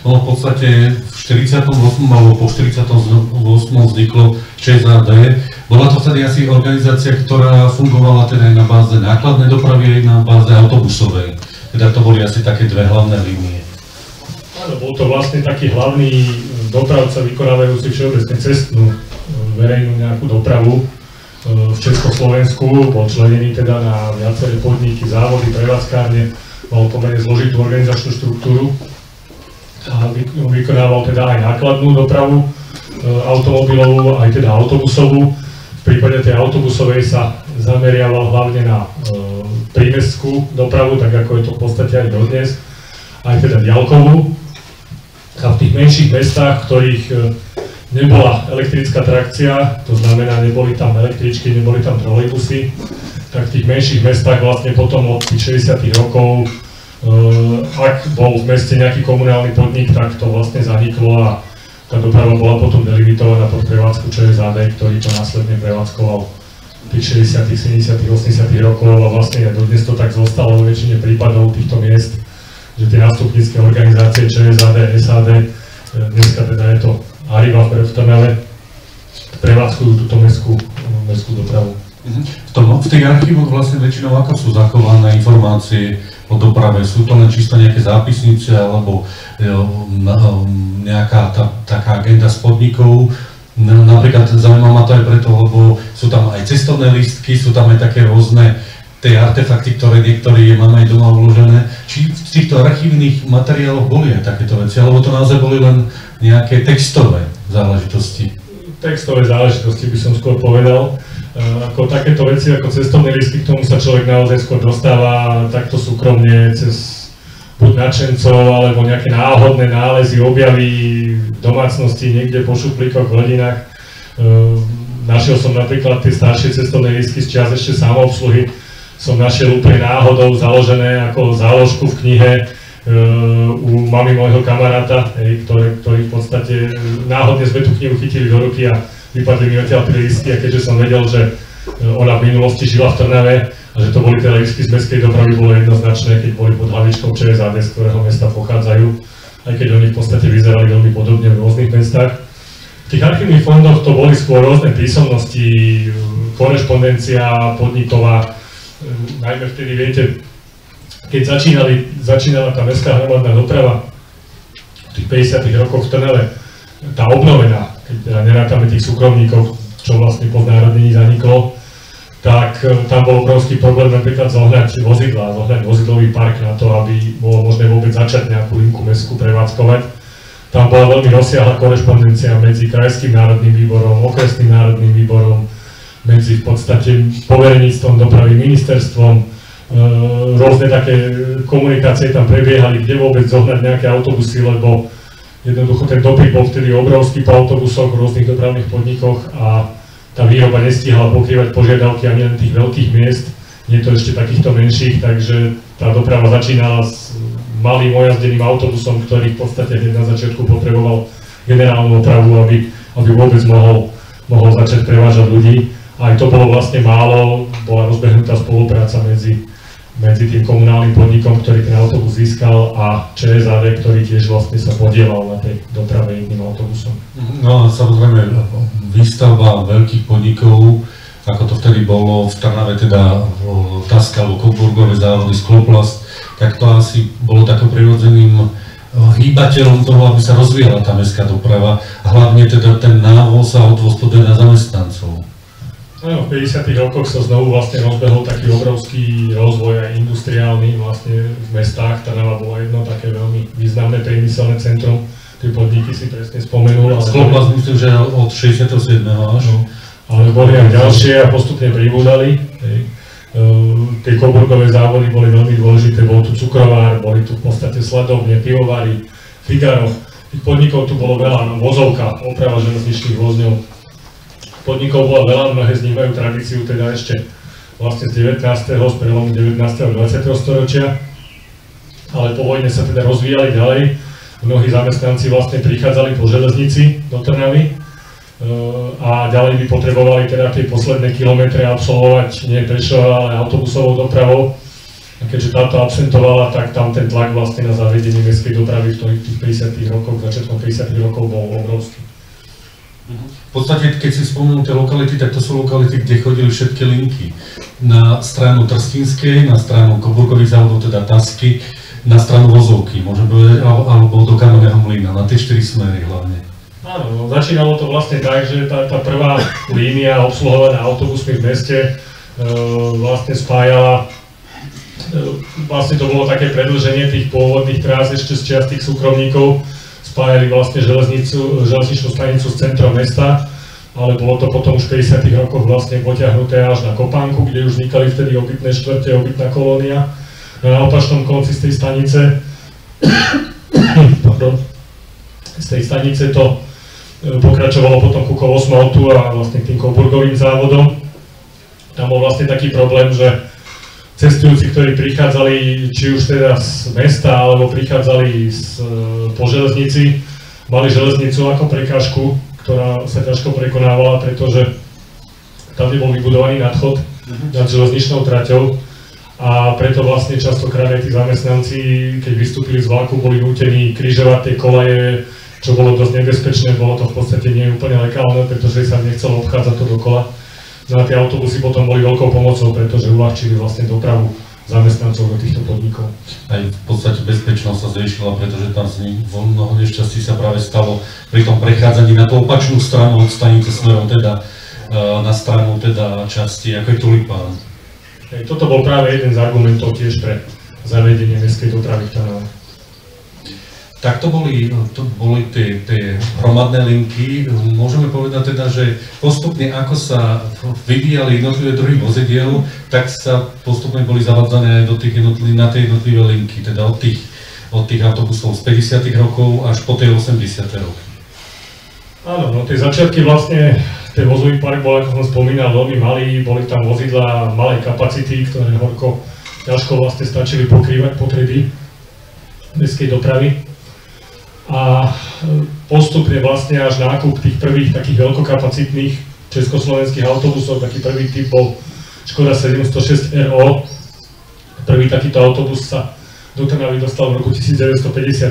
Ono v podstate v 48. alebo po 48. vzniklo ČSAD. Bola to vtedy asi organizácia, ktorá fungovala teda aj na báze nákladnej dopravy, aj na báze autobusovej. Teda to boli asi také dve hlavné línie. Áno, bol to vlastne taký hlavný dopravca vykonávajúci všeobecne cestnú verejnú nejakú dopravu v Československu. Bol členený teda na viaceré podniky, závody, prevádzkárne, mal pomerne zložitú organizačnú štruktúru a vykonával teda aj nákladnú dopravu automobilovú, aj teda autobusovú. V prípade tej autobusovej sa zameriaval hlavne na prímestskú dopravu, tak ako je to v podstate aj dodnes, aj teda diaľkovú. A v tých menších mestách, v ktorých nebola elektrická trakcia, to znamená, neboli tam električky, neboli tam trolejbusy, tak v tých menších mestách vlastne potom od tých 60. rokov, ak bol v meste nejaký komunálny podnik, tak to vlastne zaniklo a tá doprava bola potom delimitovaná pod prevádzku ČSAD, ktorý to následne prevádzkoval tých 60., 70., 80. rokov a vlastne aj dodnes to tak zostalo vo väčšine prípadov týchto miest, že tie nástupnícke organizácie ČSAD, SAD, dneska teda je to Arriva v Trnave, prevádzkujú túto mestskú dopravu. V tých archívoch vlastne väčšinou ako sú zachované informácie o doprave? Sú to len čisto nejaké zápisnice alebo nejaká taká agenda z podnikov? Napríklad zaujíma ma to aj preto, lebo sú tam aj cestovné lístky, sú tam aj také rôzne tie artefakty, ktoré niektorí máme aj doma uložené. Či v týchto archívnych materiáloch boli aj takéto veci, alebo to naozaj boli len nejaké textové záležitosti? Textové záležitosti by som skôr povedal. Ako takéto veci ako cestovné lístky, k tomu sa človek naozaj skôr dostáva takto súkromne cez buď nadšencov, alebo nejaké náhodné nálezy, objavy domácnosti niekde po šuplíkoch v rodinách. Našiel som napríklad tie staršie cestovné lístky z čias ešte samoobsluhy. Som našiel úplne náhodou založené ako záložku v knihe u mamy môjho kamaráta, ktorý v podstate náhodne sme tú knihu chytili do ruky a vypadli mi odtiaľ tie lístky, a keďže som vedel, že ona v minulosti žila v Trnave a že to boli tie lístky z mestskej dopravy, bolo jednoznačné, keď boli pod hlavičkou ČSAD, z ktorého mesta pochádzajú, aj keď oni v podstate vyzerali veľmi podobne v rôznych mestách. V tých archívnych fondoch to boli skôr rôzne písomnosti, korešpondencia podniková, najmä vtedy, viete, keď začínala tá mestská hromadná doprava v tých 50. rokoch v Trnave, tá obnovená, keď teda nerátame tých súkromníkov, čo vlastne po znárodnení zaniklo, tak tam bol obrovský problém napríklad zohnať vozidlá, zohnať vozidlový park na to, aby bolo možné vôbec začať nejakú linku mestskú prevádzkovať. Tam bola veľmi rozsiahla korešpondencia medzi Krajským národným výborom, Okresným národným výborom, medzi v podstate povereníctvom dopravy, ministerstvom. Rôzne také komunikácie tam prebiehali, kde vôbec zohnať nejaké autobusy, lebo jednoducho ten dopyt bol vtedy obrovský po autobusoch v rôznych dopravných podnikoch a tá výroba nestihala pokrývať požiadavky ani len tých veľkých miest, nie to ešte takýchto menších, takže tá doprava začínala s malým ojazdeným autobusom, ktorý v podstate hneď na začiatku potreboval generálnu opravu, aby vôbec mohol začať prevážať ľudí. Aj to bolo vlastne málo, bola rozbehnutá spolupráca medzi tým komunálnym podnikom, ktorý ten autobus získal, a ČSAD, ktorý tiež vlastne sa podielal na tej doprave jedným autobusom. No a samozrejme výstavba veľkých podnikov, ako to vtedy bolo v Trnave, teda Taska alebo Coburgové závody, Skloplast, tak to asi bolo takým prirodzeným hýbateľom toho, aby sa rozvíjala tá mestská doprava, a hlavne teda ten návoz a odvoz na zamestnancov. No, v 50. rokoch sa znovu vlastne rozbehol taký obrovský rozvoj aj industriálny vlastne v mestách. Trnava bola jedno také veľmi významné priemyselné centrum, tie podniky si presne spomenul. Skloplast myslím, že od 67. až. No, ale boli aj ďalšie a postupne pribúdali. Tie Coburgové závody boli veľmi dôležité, bol tu cukrovár, boli tu v podstate sladovne, pivovary, Figaro. Tých podnikov tu bolo veľa, vozovka, oprava železničných vozňov. Podnikov bola veľa, mnohé z nich majú tradíciu teda ešte vlastne z 19. z prelomu 19. a 20. storočia, ale po vojne sa teda rozvíjali ďalej. Mnohí zamestnanci vlastne prichádzali po železnici do Trnavy a ďalej by potrebovali teda tie posledné kilometre absolvovať nie pešo, ale autobusovou dopravou. A keďže táto absentovala, tak tam ten tlak vlastne na zavedenie mestskej dopravy v tých 50. rokoch, začiatkom 50. rokov bol obrovský. V podstate, keď si spomenul tie lokality, tak to sú lokality, kde chodili všetky linky. Na stranu Trstínskej, na stranu Coburgových závodov, teda Tasky, na stranu Vozovky, môžeme povedať, alebo do Kamenného mlyna, na tie 4 smery hlavne. Áno, začínalo to vlastne tak, že tá prvá línia obsluhovaná autobusmi v meste vlastne spájala. Vlastne to bolo také predĺženie tých pôvodných trás ešte z čias tých súkromníkov, spájali vlastne železničnú stanicu s centrom mesta, ale bolo to potom už v 50. rokoch vlastne potiahnuté až na Kopánku, kde už vznikali vtedy obytné štvrte, obytná kolónia. Na opačnom konci z tej stanice, z tej stanice to pokračovalo potom ku Kolosmaltu a vlastne tým Coburgovým závodom. Tam bol vlastne taký problém, že cestujúci, ktorí prichádzali či už teda z mesta, alebo prichádzali po železnici, mali železnicu ako prekážku, ktorá sa ťažko prekonávala, pretože tam nebol vybudovaný nadchod nad železničnou traťou a preto vlastne častokrát aj tí zamestnanci, keď vystúpili z vlaku, boli nútení križovať tie kolaje, čo bolo dosť nebezpečné, bolo to v podstate nie úplne legálne, pretože sa nechcelo obchádzať to dokola. No a tie autobusy potom boli veľkou pomocou, pretože uľahčili vlastne dopravu zamestnancov do týchto podnikov. Aj v podstate bezpečnosť sa zvýšila, pretože tam mnoho nešťastí sa práve stalo pri tom prechádzaní na tú opačnú stranu od stanice smerom teda na stranu teda časti, ako je Tulipán. Toto bol práve jeden z argumentov tiež pre zavedenie mestskej dopravy v Trnave. Tak to boli tie hromadné linky. Môžeme povedať teda, že postupne ako sa vyvíjali jednotlivé druhy vozidiel, tak sa postupne boli zavádzané aj na tie jednotlivé linky, teda od tých autobusov z 50. rokov až po tie 80. roky. Áno, no tie začiatky vlastne, ten vozový park bol, ako som spomínal, veľmi malý, boli tam vozidlá malej kapacity, ktoré ťažko vlastne stačili pokrývať potreby mestskej dopravy. A postupne vlastne až nákup tých prvých takých veľkokapacitných československých autobusov, taký prvý typ bol Škoda 706 RO. Prvý takýto autobus sa do Trnavy dostal v roku 1954.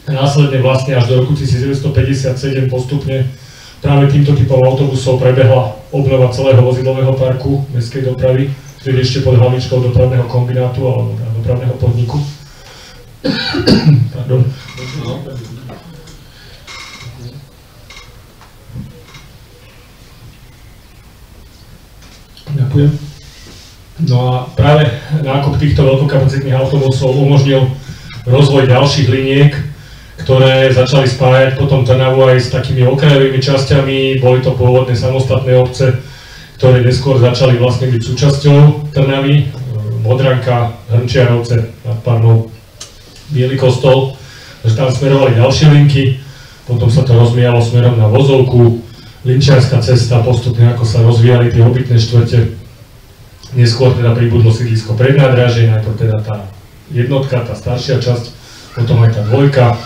A následne vlastne až do roku 1957 postupne práve týmto typom autobusov prebehla obnova celého vozidlového parku mestskej dopravy, ktorý ešte pod hlavičkou dopravného kombinátu alebo dopravného podniku. Pardon. Ďakujem. No a práve nákup týchto veľkokapacitných autobusov umožnil rozvoj ďalších liniek, ktoré začali spájať potom Trnavu aj s takými okrajovými časťami. Boli to pôvodné samostatné obce, ktoré neskôr začali vlastne byť súčasťou Trnavy. Modranka, Hrnčiarovce nad Parnou, Bielý Kostol, že tam smerovali ďalšie linky, potom sa to rozvíjalo smerom na Vozovku, Linčiarska cesta, postupne ako sa rozvíjali tie obytné štvrte. Neskôr teda pribudlo sídlisko Prednádražie, najprv teda tá jednotka, tá staršia časť, potom aj tá dvojka.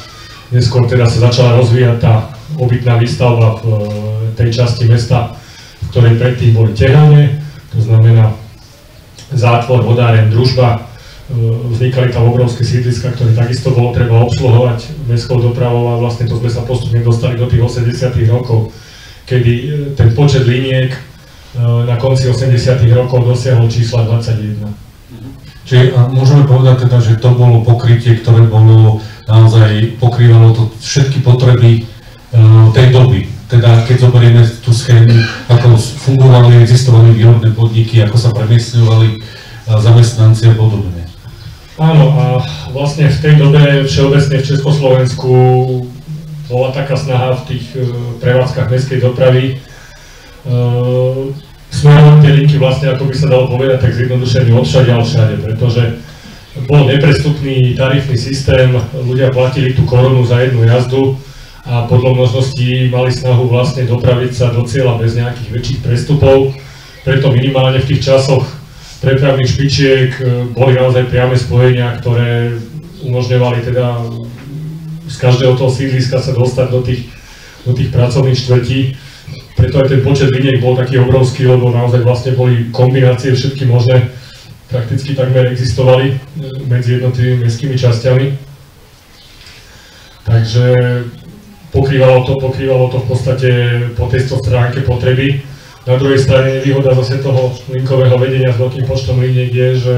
Neskôr teda sa začala rozvíjať tá obytná výstavba v tej časti mesta, v ktorej predtým boli tehálne, to znamená Zátvor, Vodáren, Družba. Vznikali tam obrovské sídliska, ktoré takisto bolo treba obsluhovať mestskou dopravou a vlastne to sme sa postupne dostali do tých 80. rokov, kedy ten počet liniek na konci 80. rokov dosiahol čísla 21. Čiže môžeme povedať teda, že to bolo pokrytie, ktoré bolo naozaj pokrývalo to všetky potreby tej doby. Teda keď zoberieme tú schému, ako fungovali, existovali výrobné podniky, ako sa premiestňovali zamestnanci a podobne. Áno, a vlastne v tej dobe všeobecne v Československu bola taká snaha v tých prevádzkach mestskej dopravy smerovať tie linky vlastne, ako by sa dalo povedať, tak zjednodušene odšade a všade, pretože bol neprestupný tarifný systém, ľudia platili tú korunu za jednu jazdu a podľa možností mali snahu vlastne dopraviť sa do cieľa bez nejakých väčších prestupov, preto minimálne v tých časoch prepravných špičiek boli naozaj priame spojenia, ktoré umožňovali teda z každého toho sídliska sa dostať do tých pracovných štvrtí. Preto aj ten počet liniek bol taký obrovský, lebo naozaj vlastne boli kombinácie všetky možné prakticky takmer existovali medzi jednotlivými mestskými časťami. Takže pokrývalo to v podstate po tejto stránke potreby. Na druhej strane nevýhoda zase toho linkového vedenia s veľkým počtom liniek je, že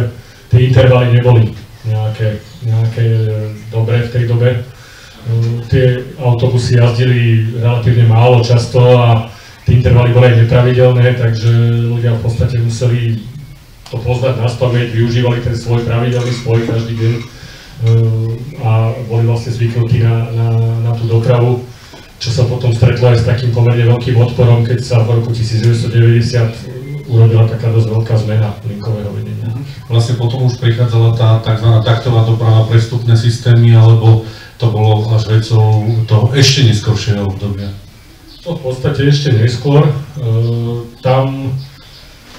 tie intervaly neboli nejaké dobré v tej dobe. Tie autobusy jazdili relatívne málo často a tie intervaly boli aj nepravidelné, takže ľudia v podstate museli to poznať naspamäť, využívali ten svoj pravidelný spoj každý deň a boli vlastne zvyknutí na tú dopravu, čo sa potom stretlo aj s takým pomerne veľkým odporom, keď sa v roku 1990 urobila taká dosť veľká zmena linkového vedenia. Vlastne potom už prichádzala tá tzv. Taktová doprava, prestupné systémy, alebo to bolo až vecou toho ešte neskoršieho obdobia? To v podstate ešte neskôr. Tam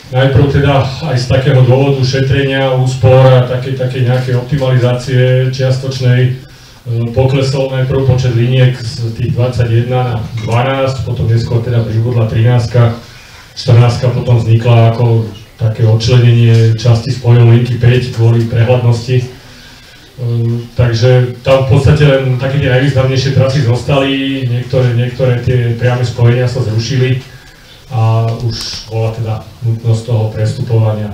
najprv teda aj z takého dôvodu šetrenia, úspor a také nejakej optimalizácie čiastočnej poklesol najprv počet liniek z tých 21 na 12, potom neskôr teda pribudla 13, 14 potom vznikla ako také odčlenenie časti spojov linky 5 kvôli prehľadnosti. Takže tam v podstate len také tie najvýznamnejšie trasy zostali, niektoré tie priame spojenia sa zrušili a už bola teda nutnosť toho prestupovania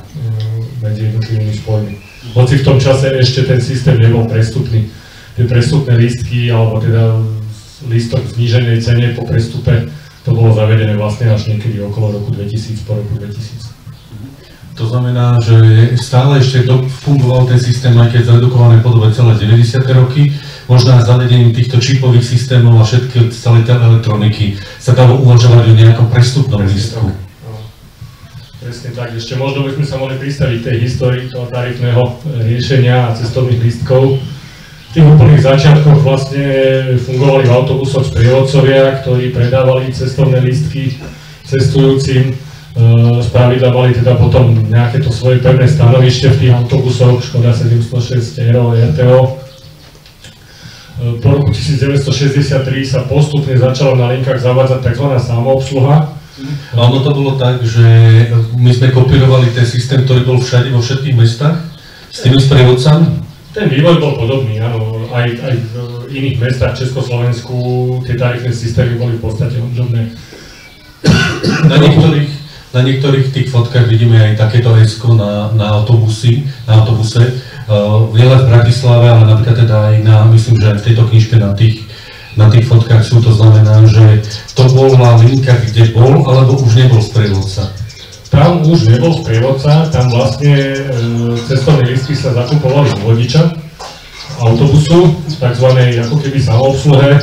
medzi jednotlivými spojmi. Hoci v tom čase ešte ten systém nebol prestupný. Tie prestupné lístky, alebo teda lístok v zníženej cene po prestupe, to bolo zavedené vlastne až niekedy okolo roku 2000, po roku 2000. To znamená, že stále ešte fungoval ten systém, aj keď v zredukovanej podobe celé 90. roky, možno aj zavedením týchto čipových systémov a všetky celej elektroniky sa dalo uvažovať o nejakom prestupnom lístku. Presne tak, ešte možno by sme sa mohli pristaviť tej histórii toho tarifného riešenia a cestovných lístkov. V tých úplných začiatkoch vlastne fungovali v autobusoch sprievodcovia, ktorí predávali cestovné lístky cestujúcim. Spravidla mali teda potom nejaké to svoje pevné stanovište v tých autobusoch, Škoda 706 Aero, RTO. Po roku 1963 sa postupne začalo na linkách zavádzať tzv. Samoobsluha. A ono to bolo tak, že my sme kopírovali ten systém, ktorý bol všade, vo všetkých mestách, s tými sprievodcami? Ten vývoj bol podobný, áno. Aj v iných mestách v Československu tie tarifné systémy boli v podstate obdobné. Na niektorých tých fotkách vidíme aj takéto S-ko na autobuse, nielen v Bratislave, ale napríklad teda aj myslím, že aj v tejto knižke na tých fotkách sú, to znamená, že to bola linka, kde bol, alebo už nebol sprievodca. Tam už nebol sprievodca, tam vlastne cestovné lístky sa zakupovali z vodiča autobusu, v takzvanej ako keby samoobsluhe.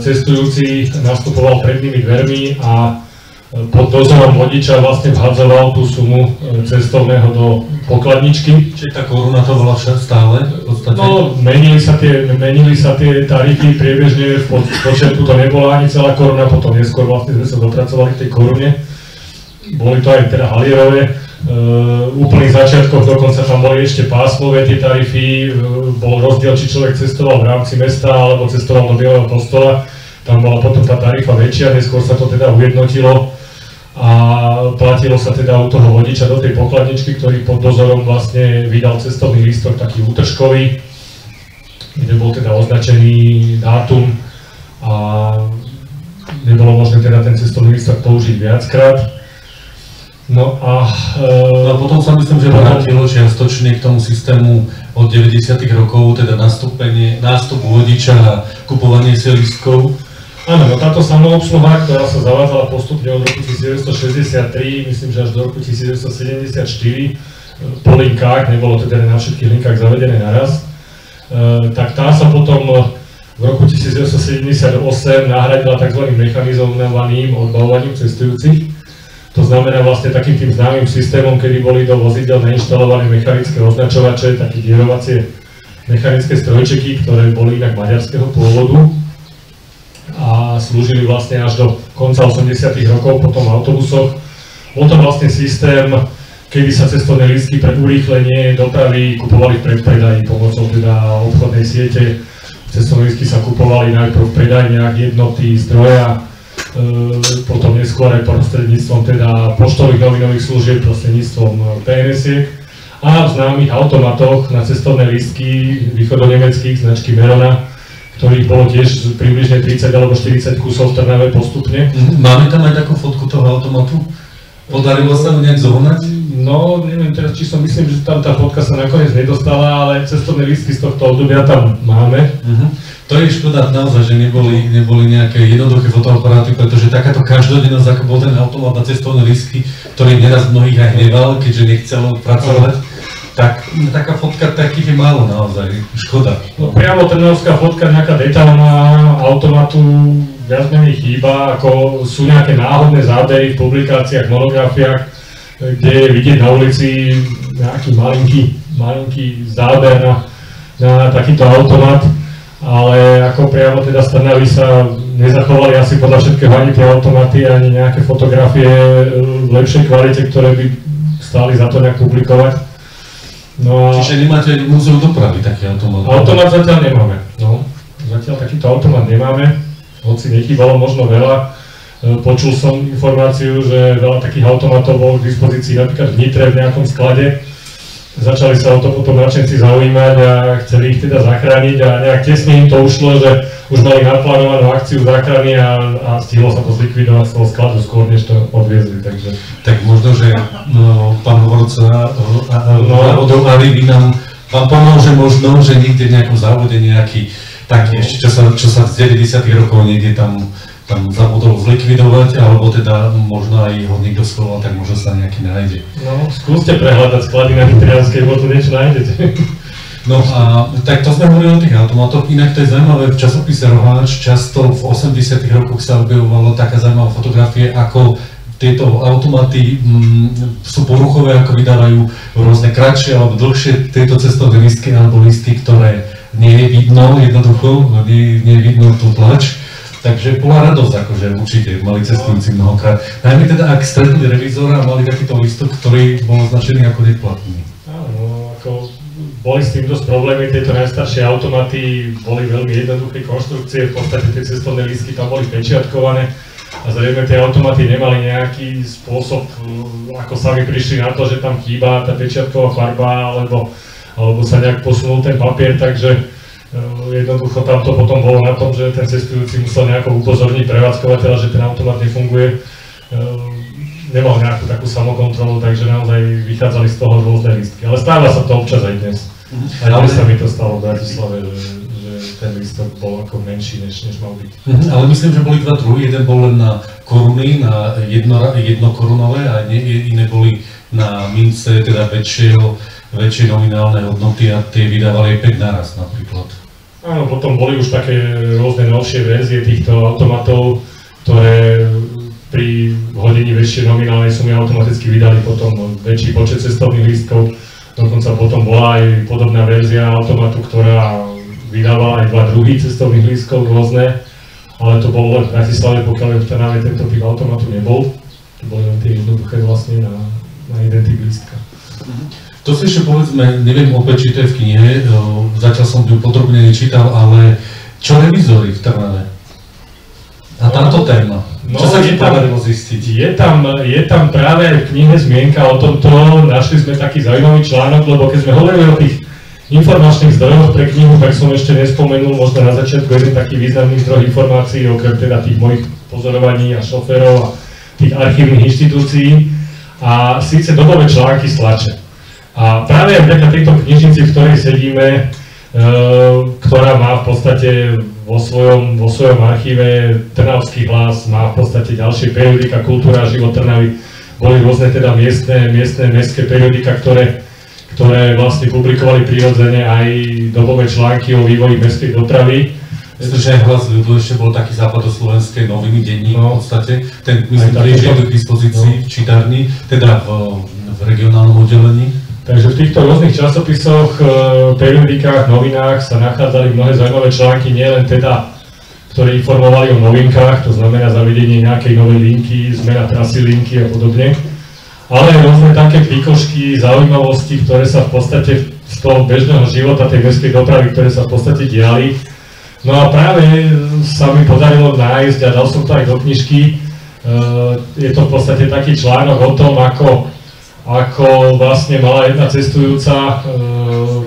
Cestujúci nastupoval prednými dvermi a pod dozorom vodiča vlastne vhadzoval tú sumu cestovného do pokladničky. Čiže tá koruna to bola stále v podstate? No, menili sa tie tarify priebežne, v počiatku to nebola ani celá koruna, potom neskôr vlastne sme sa dopracovali k tej korune. Boli to aj teda halierové. V úplných začiatkoch dokonca tam boli ešte pásmové tie tarify, bol rozdiel, či človek cestoval v rámci mesta alebo cestoval do Bieleho kostola. Tam bola potom tá tarifa väčšia, neskôr sa to teda ujednotilo a platilo sa teda u toho vodiča do tej pokladničky, ktorý pod dozorom vlastne vydal cestovný lístok taký útržkový, kde bol teda označený dátum a nebolo možné teda ten cestovný lístok použiť viackrát. No a potom sa myslím, že vrátilo čiastočne k tomu systému od 90. rokov, teda nástup vodiča a kupovanie si lístkov. Áno, no táto samoobsluha, ktorá sa zavádzala postupne od roku 1963, myslím, že až do roku 1974, po linkách, nebolo teda na všetkých linkách zavedené naraz, tak tá sa potom v roku 1978 nahradila tzv. Mechanizovaným odbavovaním cestujúcich. To znamená vlastne takým tým známym systémom, kedy boli do vozidel nainštalované mechanické označovače, také dierovacie mechanické strojčeky, ktoré boli inak maďarského pôvodu a slúžili vlastne až do konca 80. rokov potom v autobusoch. Bol to vlastne systém, kedy sa cestovné lístky pre urýchlenie dopravy kupovali v predpredaji pomocou teda obchodnej siete. Cestovné lístky sa kupovali najprv v predajniach jednoty zdroja, potom neskôr aj prostredníctvom teda poštových novinových služieb, prostredníctvom PNS-iek a v známych automatoch na cestovné lístky východonemeckých značky Merona, ktorých bolo tiež približne 30 alebo 40 kusov v Trnave postupne. Máme tam aj takú fotku toho automatu? Podarilo sa ju nejak zohnať? No, neviem teraz, či som myslím, že tam tá fotka sa nakoniec nedostala, ale cestovné lístky z tohto obdobia tam máme. To je škoda naozaj, že neboli nejaké jednoduché fotoaparáty, pretože takáto každodennosť, ako bol ten automat na cestovné lístky, ktorý neraz mnohých aj hneval, keďže nechcel pracovať, tak taká fotka takých je málo naozaj, škoda. No, priamo trnavská fotka, nejaká detailná automatu viac menej chýba, ako sú nejaké náhodné zábery v publikáciách, monografiách, kde je vidieť na ulici nejaký malinký záber na takýto automat, ale ako priamo teda z Trnavy sa nezachovali asi podľa všetkého ani tie automaty, ani nejaké fotografie v lepšej kvalite, ktoré by stáli za to nejak publikovať. No a... Čiže nemáte múzeum dopravy taký automat? Automat zatiaľ nemáme, no. Zatiaľ takýto automat nemáme, hoci nechýbalo možno veľa. Počul som informáciu, že veľa takých automatov bolo k dispozícii napríklad v Nitre v nejakom sklade. Začali sa o to potom nadšenci zaujímať a chceli ich teda zachrániť a nejak tesne im to ušlo, že už mali naplánovanú akciu záchrany a stihlo sa to zlikvidovať z toho skladu skôr, než to odviezli, takže... Tak možno, že pán hovorca vy nám pomôže možno, že niekde v nejakom závode nejaký taký ešte, čo sa z 90. rokov niekde tam zabudol zlikvidovať, alebo teda možno aj ho niekto schoval, tak možno sa nejaký nájde. No, skúste prehľadať sklady na Nitrianskej, možno niečo nájdete. No a tak to sme hovorili o tých automatoch, inak to je zaujímavé, v časopise Roháč často v 80. rokoch sa objavovalo taká zaujímavá fotografie, ako tieto automaty sú poruchové, ako vydávajú rôzne kratšie alebo dlhšie tieto cestovné lístky alebo lístky, ktoré nie je vidno jednoducho, nie je vidno tú tlač. Takže bola radosť, akože určite mali cestujúci mnohokrát. Najmä teda, ak stretli revízora a mali takýto lístok, ktorý bol označený ako neplatný. Áno, ako boli s tým dosť problémy, tieto najstaršie automaty boli veľmi jednoduché konštrukcie, v podstate tie cestovné lístky tam boli pečiatkované a zrejme tie automaty nemali nejaký spôsob, ako sami prišli na to, že tam chýba tá pečiatková farba alebo sa nejak posunul ten papier, takže jednoducho tam to potom bolo na tom, že ten cestujúci musel nejako upozorniť prevádzkovateľa, že ten automat nefunguje. Nemal nejakú takú samokontrolu, takže naozaj vychádzali z toho rôzne lístky. Ale stáva sa to občas aj dnes. Aj dnes sa mi to stalo v Bratislave, že ten lístok bol ako menší, než mal byť. Ale myslím, že boli dva druhy. Jeden bol len na koruny, na jednokorunové a iné boli na mince, teda väčšie nominálne hodnoty a tie vydávali aj 5 naraz napríklad. Áno, potom boli už také rôzne novšie verzie týchto automatov, ktoré pri hodení väčšej nominálnej sumy automaticky vydali potom väčší počet cestovných lístkov. Dokonca potom bola aj podobná verzia automatu, ktorá vydávala aj 2 druhy cestovných lístkov rôzne, ale to bolo len v Bratislave, pokiaľ v Trnave tento typ automatu nebol. To boli len tie jednoduché vlastne na jeden typ lístka. To si ešte povedzme, neviem opäť, či to je v knihe, zatiaľ som ju podrobne nečítal, ale čo revízory v Trnave? A táto téma, čo sa ti podarilo zistiť? Je tam práve v knihe zmienka o tomto, našli sme taký zaujímavý článok, lebo keď sme hovorili o tých informačných zdrojoch pre knihu, tak som ešte nespomenul možno na začiatku jeden taký významný zdroj informácií, okrem teda tých mojich pozorovaní a šoférov a tých archívnych inštitúcií, a síce dobové články z tlače. A práve vďaka tejto knižnici, v ktorej sedíme, ktorá má v podstate vo svojom archíve Trnavský hlas, má v podstate ďalšie periodika Kultúra a život Trnavy, boli rôzne teda miestne mestské periodika, ktoré vlastne publikovali prirodzene aj dobové články o vývoji mestskej dopravy. Myslím, že aj Hlas ľudu ešte bol taký západoslovenskej noviny, denník v podstate. Ten myslím, že je k dispozícii v čítárni, teda v regionálnom oddelení. Takže v týchto rôznych časopisoch, periodikách, novinách sa nachádzali mnohé zaujímavé články, nielen teda, ktoré informovali o novinkách, to znamená zavedenie nejakej novej linky, zmena trasy linky a podobne, ale aj rôzne také pikošky, zaujímavosti, ktoré sa v podstate z toho bežného života tej mestskej dopravy, ktoré sa v podstate diali. No a práve sa mi podarilo nájsť, a dal som to aj do knižky, je to v podstate taký článok o tom, ako vlastne mala jedna cestujúca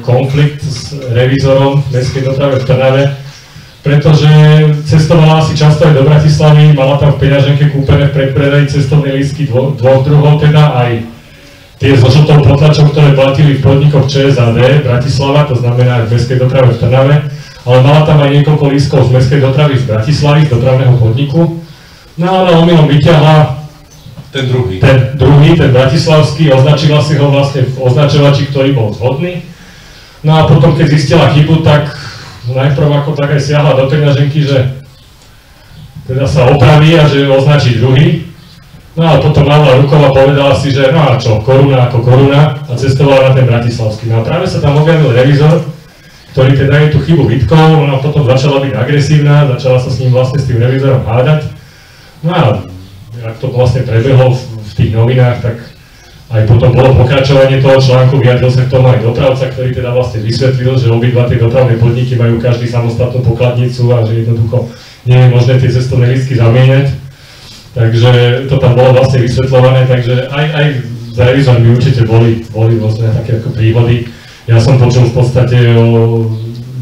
konflikt s revízorom v mestskej doprave v Trnave, pretože cestovala asi často aj do Bratislavy, mala tam v peňaženke kúpené v predpredaji cestovné lístky dvoch druhov, teda aj tie so žltou potlačou, ktoré platili v podnikoch ČSAD Bratislava, to znamená aj v mestskej doprave v Trnave, ale mala tam aj niekoľko lístkov z mestskej dopravy z Bratislavy, z dopravného podniku. No ale omylom vyťahla ten druhý, ten bratislavský, označila si ho vlastne v označovači, ktorý bol zhodný. No a potom, keď zistila chybu, tak najprv ako tak aj siahla do peňaženky, že teda sa opraví a že označí druhý. No a potom mávla rukou a povedala si, že no a čo, koruna ako koruna, a cestovala na ten bratislavský. No a práve sa tam objavil revizor, ktorý teda jej tú chybu vytkol, no a potom začala byť agresívna, začala sa s ním vlastne s tým revizorom hádať. No a ak to vlastne prebehlo v tých novinách, tak aj potom bolo pokračovanie toho článku, vyjadril sa k tomu aj dopravca, ktorý teda vlastne vysvetlil, že obidva tie dopravné podniky majú každý samostatnú pokladnicu a že jednoducho nie je možné tie cestovné lístky zamieňať. Takže to tam bolo vlastne vysvetľované, takže aj s revizormi určite boli vlastne také ako príhody. Ja som počul v podstate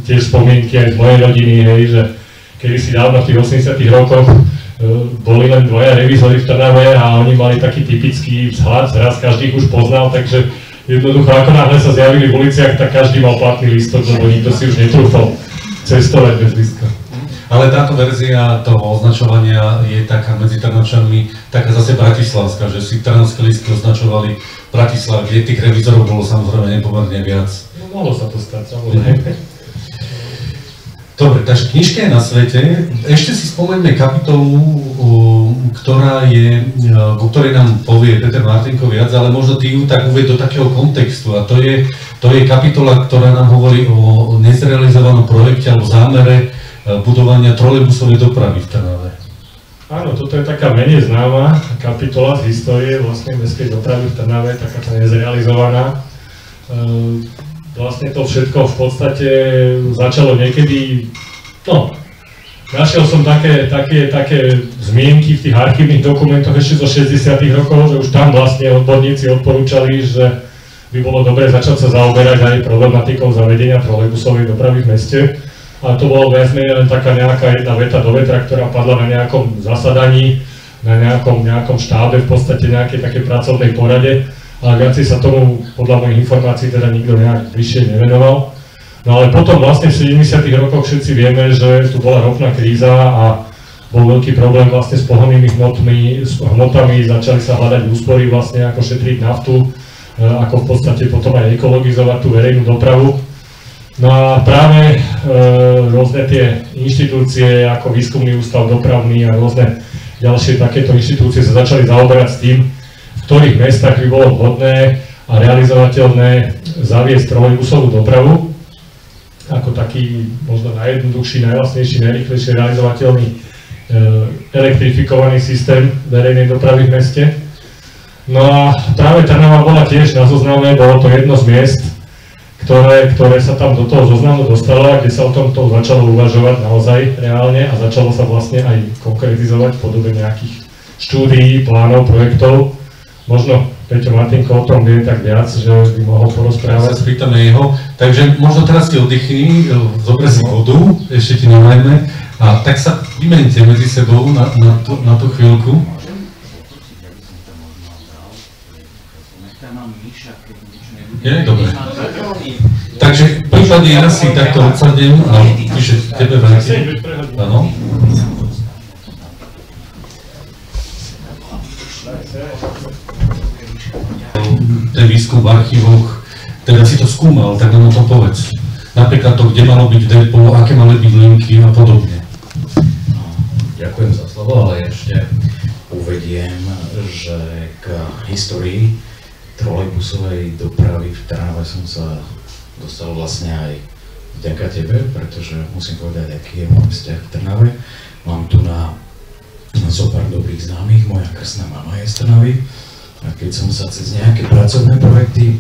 tiež spomienky aj z mojej rodiny, hej, že kedysi dávno v tých 80. rokoch boli len dvaja revízori v Trnave a oni mali taký typický vzhľad, zraz každý ich už poznal, takže jednoducho ako náhle sa zjavili v uliciach, tak každý mal platný lístok, lebo nikto si už netrúfal cestovať bez lístka. Ale táto verzia toho označovania je taká medzi Trnavčanmi, taká zase bratislavská, že si trnavské lístky označovali Bratislav, kde tých revízorov bolo samozrejme nepomerne viac. No mohlo sa to stať, samozrejme. Dobre, takže knižka je na svete. Ešte si spomeňme kapitolu, o ktorej nám povie Peter Martinko viac, ale možno ty ju tak uvieť do takého kontextu. A to je kapitola, ktorá nám hovorí o nezrealizovanom projekte alebo zámere budovania trolejbusovej dopravy v Trnave. Áno, toto je taká menej známa kapitola z histórie vlastne mestskej dopravy v Trnave, taká tá nezrealizovaná. Vlastne to všetko v podstate začalo niekedy, no, našiel som také zmienky v tých archívnych dokumentoch ešte zo 60. rokov, že už tam vlastne odborníci odporúčali, že by bolo dobre začať sa zaoberať aj problematikou zavedenia trolejbusovej dopravy v meste. A to bolo viac menej len taká nejaká jedna veta do vetra, ktorá padla na nejakom zasadaní, na nejakom štábe, v podstate nejakej také pracovnej porade. Ale viacej sa tomu, podľa mojich informácií, teda nikto nejak vyššie nevenoval. No ale potom vlastne v 70. rokoch všetci vieme, že tu bola ropná kríza a bol veľký problém vlastne s pohonnými hmotami, začali sa hľadať úspory vlastne, ako šetriť naftu, ako v podstate potom aj ekologizovať tú verejnú dopravu. No a práve rôzne tie inštitúcie, ako Výskumný ústav dopravný a rôzne ďalšie takéto inštitúcie sa začali zaoberať s tým, v ktorých mestách by bolo vhodné a realizovateľné zaviesť trolejbusovú dopravu ako taký možno najjednoduchší, najlacnejší, najrýchlejšie realizovateľný elektrifikovaný systém verejnej dopravy v meste. No a práve Trnava bola tiež na zozname, bolo to jedno z miest, ktoré sa tam do toho zoznamu dostalo a kde sa o tomto začalo uvažovať naozaj reálne a začalo sa vlastne aj konkretizovať v podobe nejakých štúdií, plánov, projektov. Možno Peťo Martinko o tom vie tak viac, že by mohol porozprávať. Sa spýtame jeho. Takže možno teraz si oddychni, zober si vodu, ešte ti nalajme a tak sa vymente medzi sebou na tú chvíľku. Je? Dobre. Takže prípadne ja si takto odsadím a píše tebe vrátim. Áno. Ten výskum v archívoch, teda si to skúmal, tak nám o tom povedz. Napríklad to, kde malo byť depo, aké mali byť linky a podobne. Ďakujem za slovo, ale ešte uvediem, že k histórii trolejbusovej dopravy v Trnave som sa dostal vlastne aj vďaka tebe, pretože musím povedať, aký je môj vzťah v Trnave. Mám tu na zopár dobrých známych, moja krstná mama je z Trnavy. A keď som sa cez nejaké pracovné projekty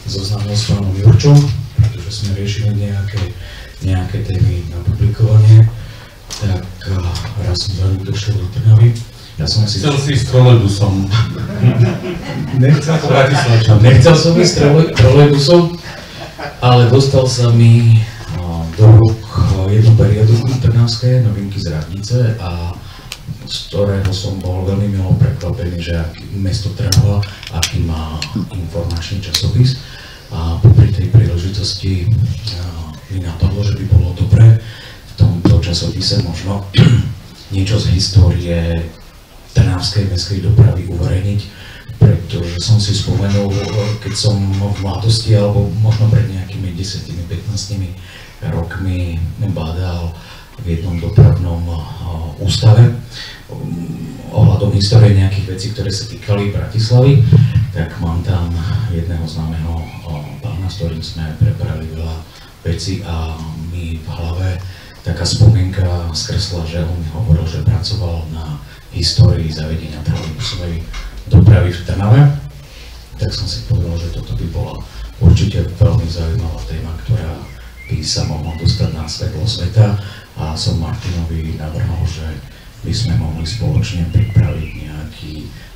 zoznámil s pánom Jurčom, pretože sme riešili nejaké témy na publikovanie, tak raz som za ním došiel do Trnavy Ja som si... Chcel si ísť trolejbusom. Nechcel som ísť trolejbusom, ale dostal sa mi do rúk jednu periodiku Trnavské novinky z Radnice, a z ktorého som bol veľmi milo prekvapený, že mesto Trnava, aký má informačný časopis. A popri tej príležitosti mi napadlo, že by bolo dobré v tomto časopise možno niečo z histórie Trnavskej mestskej dopravy uverejniť, pretože som si spomenul, keď som v mladosti, alebo možno pred nejakými 10-15 rokmi bádal v jednom dopravnom ústave ohľadom histórie nejakých vecí, ktoré sa týkali Bratislavy, tak mám tam jedného známeho pána, s ktorým sme prebrali veľa vecí, a mi v hlave taká spomienka skresla, že on mi hovoril, že pracoval na histórii zavedenia trolejbusovej dopravy v Trnave. Tak som si povedal, že toto by bola určite veľmi zaujímavá téma, ktorá by sa mohla dostať na svetlo sveta, a som Martinovi navrhol, že by sme mohli spoločne pripraviť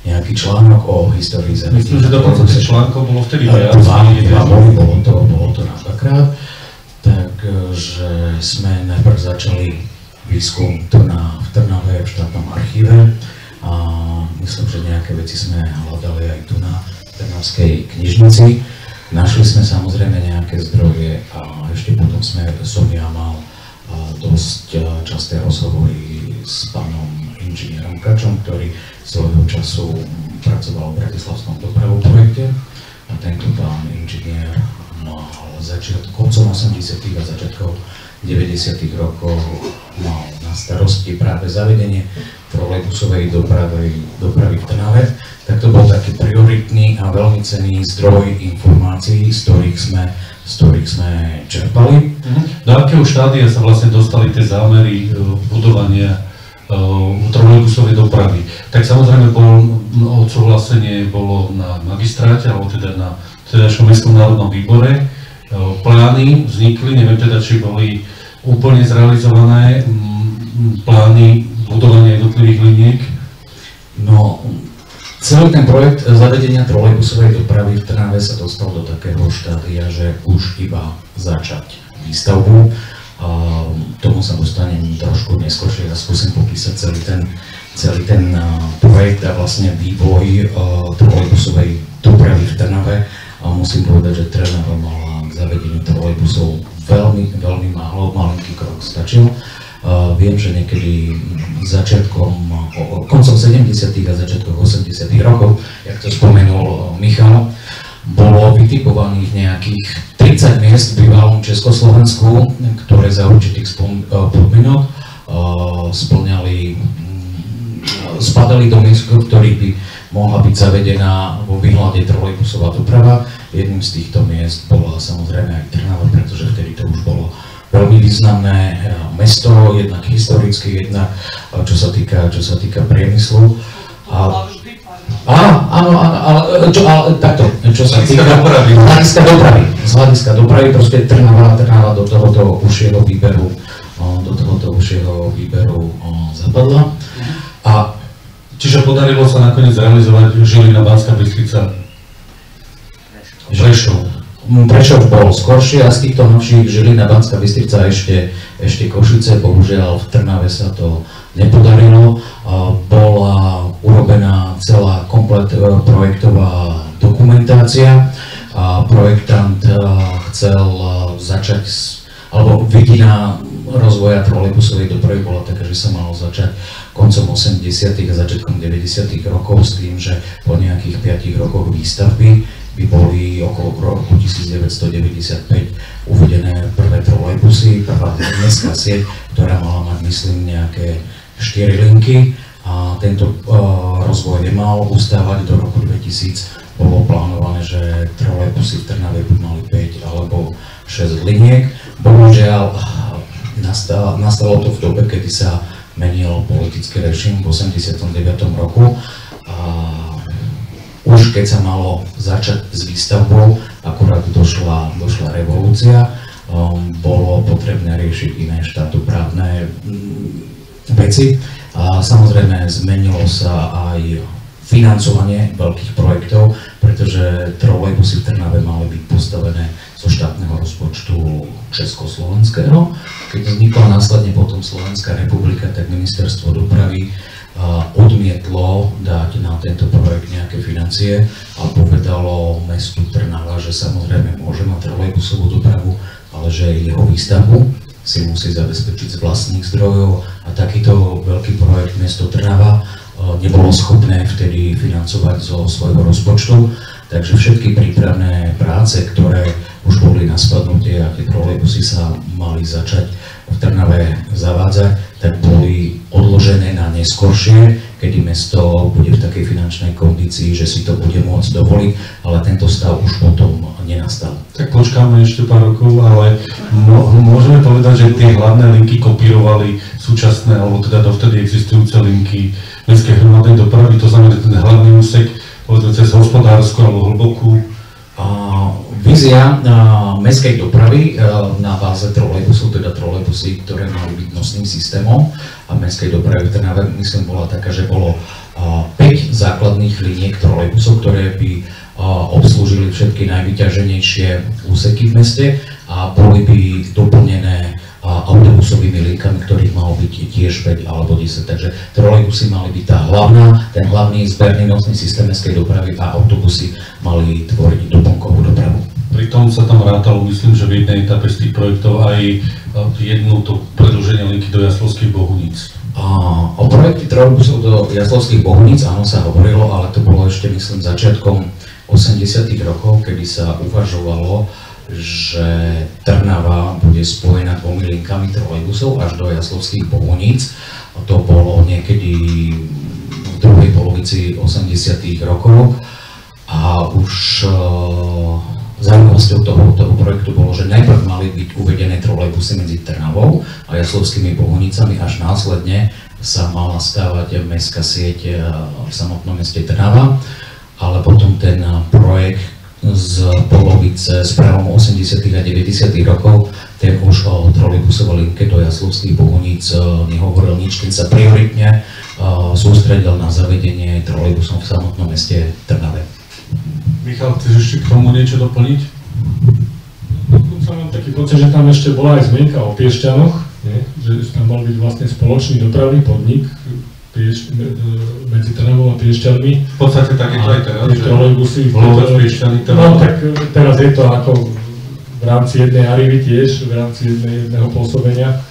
nejaký článok o histórii zavedenia. Myslím, že dokonca tých článkov bolo vtedy viac. Bolo to na dvakrát. Takže sme najprv začali výskum tu v Trnave v štátnom archíve, a myslím, že nejaké veci sme hľadali aj tu na Trnavskej knižnici. Našli sme samozrejme nejaké zdroje, a ešte potom som ja mal dosť časté rozhovory s pánom inžinierom Kačom, ktorý svojho času pracoval v bratislavskom dopravom projekte, a tento pán inžinier mal koncom 80. a začiatkom 90. rokov mal na starosti práve zavedenie trolejbusovej dopravy v Trnave. Tak to bol taký prioritný a veľmi cenný zdroj informácií, z ktorých sme čerpali. Do akého štádia sa vlastne dostali tie zámery budovania trolejbusovej dopravy? Tak samozrejme odsúhlasenie bolo na magistráte, alebo teda na tedajšom mestskom národnom výbore. Plány vznikli, neviem teda, či boli úplne zrealizované plány budovania jednotlivých liniek. No, celý ten projekt zavedenia trolejbusovej dopravy v Trnave sa dostal do takého štádia, že už iba začať výstavbu. Tomu sa dostanem trošku neskôršie, ja skúsim popísať celý ten projekt a vlastne vývoj trolejbusovej dopravy v Trnave. Musím povedať, že Trnava mala k zavedeniu trolejbusov veľmi malinký krok stačil. Viem, že niekedy koncom 70. a začiatkom 80. rokov, jak to spomenul Michal, bolo vytipovaných nejakých 30 miest v bývalom Československu, ktoré za určitých podmienok spadali do miest, ktorých by mohla byť zavedená vo výhľade trolejbusová doprava. Jedným z týchto miest bola samozrejme aj Trnava, pretože vtedy to už bolo veľmi významné mesto, jednak historicky, jednak čo sa týka priemyslu. Áno, ale takto, čo sa týka z hľadiska dopravy, proste Trnava do tohoto užšieho výberu zapadla. Čiže podarilo sa nakoniec realizovať Žilina, Banská Bystrica, Prešov bol skoršie, a z týchto novších Žilina, Banská Bystrica, ešte Košice. Bohužiaľ v Trnave sa to nepodarilo. Bola urobená celá komplet projektová dokumentácia. Projektant chcel začať, alebo vidina rozvoja trolejbusovej dopravy bola taká, že sa malo začať koncom 80. a začiatkom 90. rokov, s tým, že po nejakých 5 rokoch výstavby by boli okolo roku 1995 uvedené prvé trolejbusy, prvá mestská sieť, ktorá mala mať, myslím, nejaké 4 linky, a tento rozvoj nemal ustávať. Do roku 2000 bolo plánované, že trolejbusy v Trnave by mali 5 alebo 6 liniek. Bohužiaľ nastalo to v dobe, kedy sa menil politický režim v 89. roku. Už keď sa malo začať s výstavbou, akurát došla revolúcia, bolo potrebné riešiť iné štátoprávne veci, a samozrejme zmenilo sa aj financovanie veľkých projektov, pretože trolejbusy v Trnave mali byť postavené zo štátneho rozpočtu československého. Keď vznikla následne potom Slovenská republika, tak ministerstvo dopravy odmietlo dať na tento projekt nejaké financie a povedalo mestu Trnava, že samozrejme môže mať trolejbusovú dopravu, ale že jeho výstavbu si musí zabezpečiť z vlastných zdrojov a takýto veľký projekt mesto Trnava nebolo schopné vtedy financovať zo svojho rozpočtu, takže všetky prípravné práce, ktoré už boli na spadnutie a tie trolejbusy sa mali začať v Trnave zavádzať, tak boli odložené na neskoršie, kedy mesto bude v takej finančnej kondícii, že si to bude môcť dovoliť, ale tento stav už potom nenastal. Tak počkáme ešte pár rokov, ale môžeme povedať, že tie hlavné linky kopírovali súčasné, alebo teda dovtedy existujúce linky mestskej hromadnej dopravy, to znamená ten hlavný úsek, povedzme cez hospodársku alebo hlbokú. Vízia mestskej dopravy na báze trolejbusov, teda trolejbusy, ktoré mali byť nosným systémom a mestskej dopravy v Trnave, myslím, bola taká, že bolo 5 základných liniek trolejbusov, ktoré by obslúžili všetky najvyťaženejšie úseky v meste a boli by doplnené autobusovými linkami, ktorých malo byť tiež 5 alebo 10. Takže trolejbusy mali byť tá hlavná, ten hlavný zberný nosný systém mestskej dopravy a autobusy mali tvoriť doplnkovú dopravu. Pritom sa tam rátalo, myslím, že v jednej etape z tých projektov aj jednu to predĺženie linky do Jaslovských Bohuníc. O projekte trolejbusov do Jaslovských Bohuníc, áno, sa hovorilo, ale to bolo ešte, myslím, začiatkom 80. rokov, kedy sa uvažovalo, že Trnava bude spojená 2 linkami trolejbusov až do Jaslovských Bohuníc. To bolo niekedy v druhej polovici 80. rokov a už zaujímavosťou toho projektu bolo, že najprv mali byť uvedené trolejbusy medzi Trnavou a Jaslovskými Bohunicami, až následne sa mala stávať mestská sieť v samotnom meste Trnava, ale potom ten projekt z polovice s pravom 80. a 90. rokov, ten už o trolejbusovej linke do Jaslovských Bohuníc nehovoril nič, keď sa prioritne sústredil na zavedenie trolejbusov v samotnom meste Trnave. Michal, chceš ešte k tomu niečo doplniť? Dokonca mám taký pocit, že tam ešte bola aj zmienka o Piešťanoch, že tam mal byť vlastne spoločný dopravný podnik medzi Trnavou a Piešťanmi. V podstate tak je to aj teraz, že Hlovec, Piešťany, no tak teraz je to ako v rámci jednej Arivy tiež, v rámci jedného pôsobenia,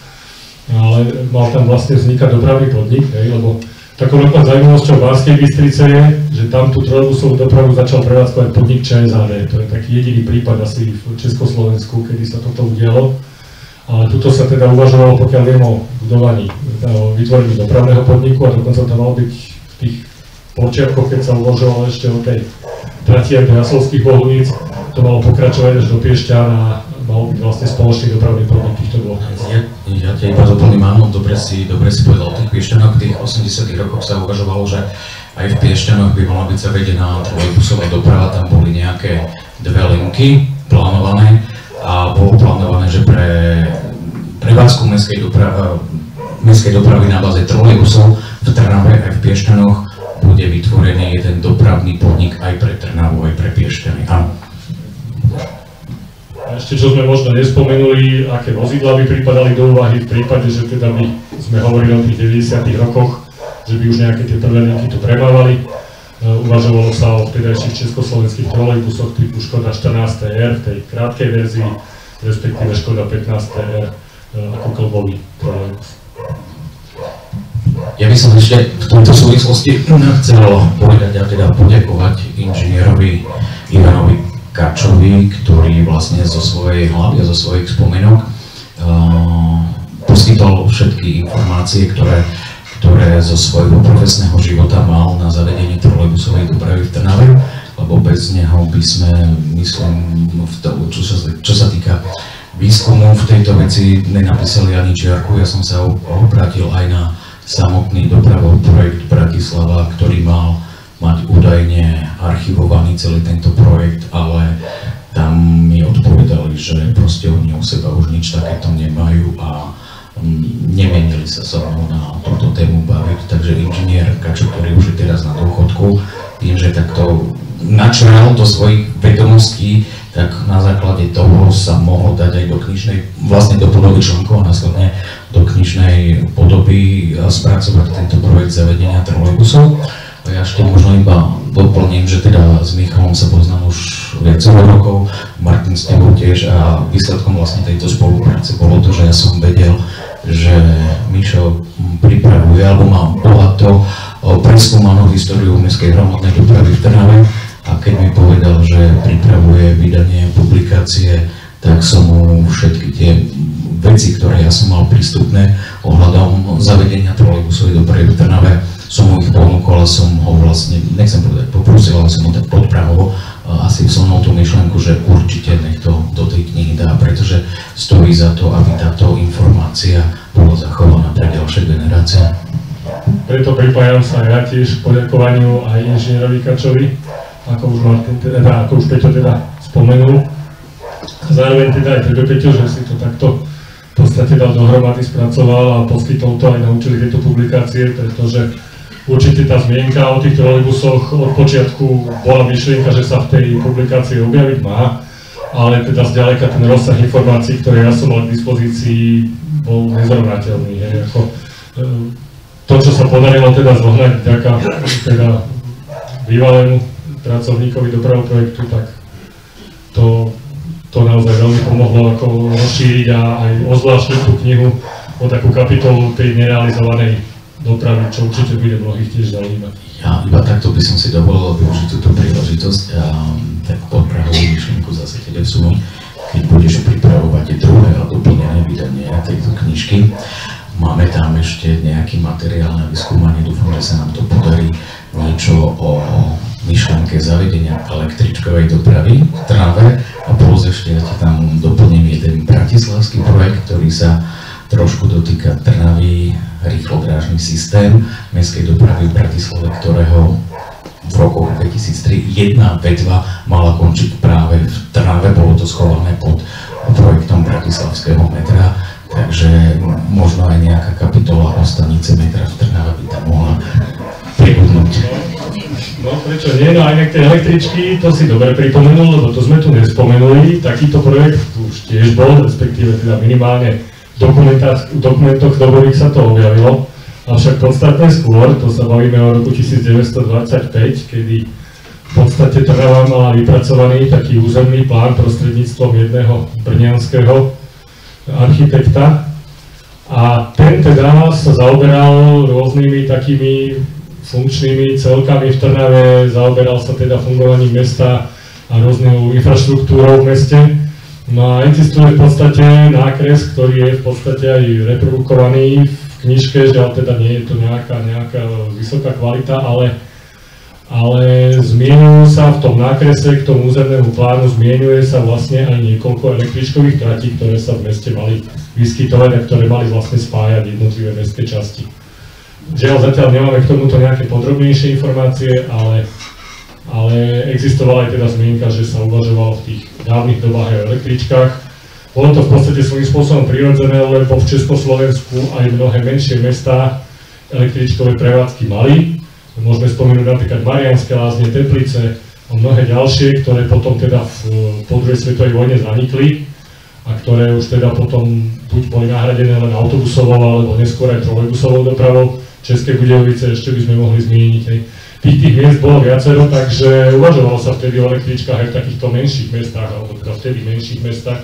ale mal tam vlastne vznikať dopravný podnik, lebo takou veľkou zaujímavosťou Banskej Bystrice je, že tam tú trolejbusovú dopravu začal prevádzkovať podnik ČSAD. To je taký jediný prípad asi v Československu, kedy sa toto udialo. Ale tuto sa teda uvažovalo, pokiaľ viem, o budovaní, o vytvorení dopravného podniku a dokonca to malo byť v tých počiatkoch, keď sa uvažovalo ešte o tej trati do Jaslovských Bohuníc, to malo pokračovať až do Piešťan a malo byť vlastne spoločný dopravný podnik týchto dvoch. Ja ťa iba doplním, áno, dobre si povedal o tých Piešťanoch. V tých 80. rokoch sa uvažovalo, že aj v Piešťanoch by mala byť zavedená trolejbusová doprava, tam boli nejaké 2 linky plánované a bolo plánované, že pre prevádzku mestskej dopravy na báze trolejbusov v Trnave aj v Piešťanoch bude vytvorený jeden dopravný podnik aj pre Trnavu, aj pre Piešťany. Áno. A ešte čo sme možno nespomenuli, aké vozidlá by pripadali do úvahy v prípade, že teda by sme hovorili o tých 90. rokoch, že by už nejaké tie prvé linky tu premávali. Uvažovalo sa o vtedajších československých trolejbusoch typu Škoda 14R v tej krátkej verzii, respektíve Škoda 15R ako klbový trolejbus. Ja by som ešte v tomto súvislosti chcel povedať a teda poďakovať inžinierovi Ivanovi Kačovi, ktorý vlastne zo svojej hlavy a zo svojich spomienok poskytol všetky informácie, ktoré zo svojho profesného života mal na zavedenie trolejbusovej dopravy v Trnave, lebo bez neho by sme, myslím, čo sa týka výskumu v tejto veci nenapísali ani čiarku. Ja som sa obrátil aj na samotný dopravový projekt Bratislava, ktorý mal mať údajne archivovaný celý tento projekt, ale tam mi odpovedali, že proste oni u seba už nič takéto nemajú a nemienili sa so mnou na túto tému baviť, takže inžinier Kačo, ktorý už je teraz na dôchodku, tým, že takto načral do svojich vedomostí, tak na základe toho sa mohol dať aj do knižnej, vlastne do podoby článkov a následne do knižnej podoby spracovať tento projekt zavedenia trolejbusov. Ja ešte možno iba doplním, že teda s Michalom sa poznám už viacero rokov, Martin s tebou tiež, a výsledkom vlastne tejto spolupráce bolo to, že ja som vedel, že Mišo pripravuje alebo má bohato preskúmanú históriu mestskej hromadnej dopravy v Trnave, a keď mi povedal, že pripravuje vydanie publikácie, tak som mu všetky tie veci, ktoré ja som mal prístupné ohľadom zavedenia trolejbusovej dopravy v Trnave, som mu ich ponúkol a som ho vlastne, nechcem povedať poprosil, ale som ho tak podpravoval asi vsunul tú myšlenku, že určite nech to do tej knihy dá, pretože stojí za to, aby táto informácia bola zachovaná pre ďalšie generácie. Preto pripájam sa ja tiež k poďakovaniu aj inžinierovi Kačovi, ako už Peťo teda spomenul. Zároveň teda aj tebe, Peťo, že si to takto v podstate dal dohromady, spracoval a poskytol to aj naučili tieto publikácie, pretože určite tá zmienka o tých trolejbusoch od počiatku bola myšlienka, že sa v tej publikácii objaviť má, ale teda zďaleka ten rozsah informácií, ktoré ja som mal k dispozícii, bol nezrovnateľný. To, čo sa podarilo teda zohľadniť vďaka teda bývalému pracovníkovi dopravného projektu, tak to naozaj veľmi pomohlo ako rozšíriť a aj ozvláštniť tú knihu o takú kapitolu tej nerealizovanej dopravy, čo určite bude mnohých tiež zaujímať. Ja iba takto by som si dovolil využiť túto príležitosť a tak podprahovú myšlienku zase tebe vsunúť, keď budeš pripravovať druhé a doplnené vydanie tejto knižky. Máme tam ešte nejaký materiál na vyskúmanie, dúfam, že sa nám to podarí, niečo o myšlienke zavedenia električkovej dopravy v Trnave a plus ešte ja ti tam doplním jeden bratislavský projekt, ktorý sa trošku dotýka Trnavy, rýchlodrážny systém mestskej dopravy v Bratislave, ktorého v roku 2003 jedna vetva mala končiť práve v Trnave, bolo to schované pod projektom bratislavského metra, takže možno aj nejaká kapitola o stanice metra v Trnave by tam mohla pribudnúť. No prečo nie, no aj tej električky, to si dobre pripomenul, lebo to sme tu nespomenuli, takýto projekt už tiež bol, respektíve teda minimálne v dokumentoch dobových sa to objavilo, avšak podstatne skôr, to sa bavíme o roku 1925, kedy v podstate Trnava mala vypracovaný taký územný plán prostredníctvom jedného brňanského architekta a ten teda sa zaoberal rôznymi takými funkčnými celkami v Trnave, zaoberal sa teda fungovaním mesta a rôznou infraštruktúrou v meste. No a existuje v podstate nákres, ktorý je v podstate aj reprodukovaný v knižke, že teda nie je to nejaká vysoká kvalita, ale zmienujú sa v tom nákrese k tomu územnému plánu, zmienuje sa vlastne aj niekoľko električkových tratí, ktoré sa v meste mali vyskytovať a ktoré mali vlastne spájať jednotlivé mestské časti. Žiaľ, zatiaľ nemáme k tomuto nejaké podrobnejšie informácie, ale existovala aj teda zmienka, že sa uvažovalo v tých dávnych dobách aj o električkách. Bolo to v podstate svojím spôsobom prirodzené, lebo v Československu aj mnohé menšie mestá električkové prevádzky mali. Môžeme spomenúť napríklad Mariánske Lázne, Teplice a mnohé ďalšie, ktoré potom teda po druhej svetovej vojne zanikli a ktoré už teda potom buď boli nahradené len autobusovou alebo neskôr aj trolejbusovou dopravou. České Budějovice ešte by sme mohli zmieniť. Tých miest bolo viacero, takže uvažovalo sa vtedy o električkách aj v takýchto menších mestách, alebo teda vtedy menších mestách,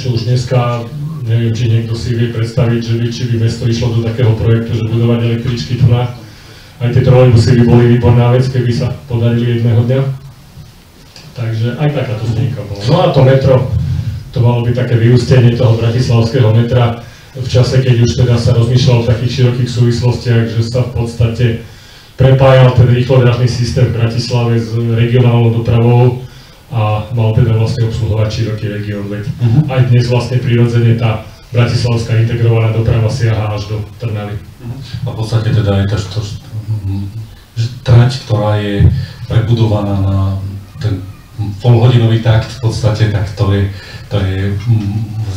čo už dneska, neviem, či niekto si vie predstaviť, že či by mesto išlo do takého projektu, že budovať električky tu na. Aj tie trolejbusy by boli výborná vec, keby sa podarili jedného dňa. Takže aj takáto zmienka bola. No a to metro, to malo byť také vyústenie toho bratislavského metra v čase, keď už teda sa rozmýšľalo v takých širokých súvislostiach, že sa v podstate prepájal ten rýchlodrážny systém v Bratislave s regionálnou dopravou a mal teda vlastne obsluhovať široký región. Aj dnes vlastne prirodzene tá bratislavská integrovaná doprava siaha až do Trnavy. A v podstate teda je to trať, ktorá je prebudovaná na ten polhodinový takt v podstate, tak to je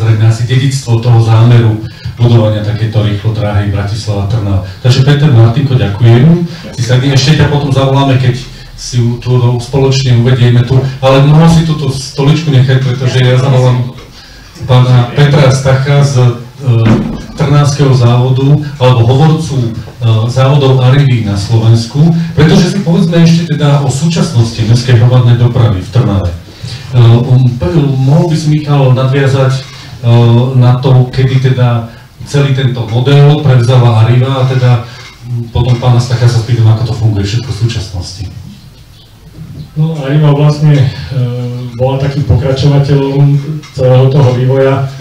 zrejme asi dedičstvo toho zámeru budovania takéto rýchlo dráhy Bratislava-Trnava. Takže Peter, Martinko, ďakujem. Ešte ťa potom zavoláme, keď si tu spoločne uvedieme tu, ale mohol si túto stoličku nechať, pretože ja zavolám pána Petra Stacha z Trnavského závodu, alebo hovorcu závodov Arrivy na Slovensku, pretože si povedzme ešte teda o súčasnosti mestskej hromadnej dopravy v Trnave. Mohol by si, Michal, nadviazať na to, kedy teda celý tento model prevzala Arriva a teda potom pána Stacha sa spýtam, ako to funguje všetko v súčasnosti. No, Arriva vlastne bola takým pokračovateľom celého toho vývoja.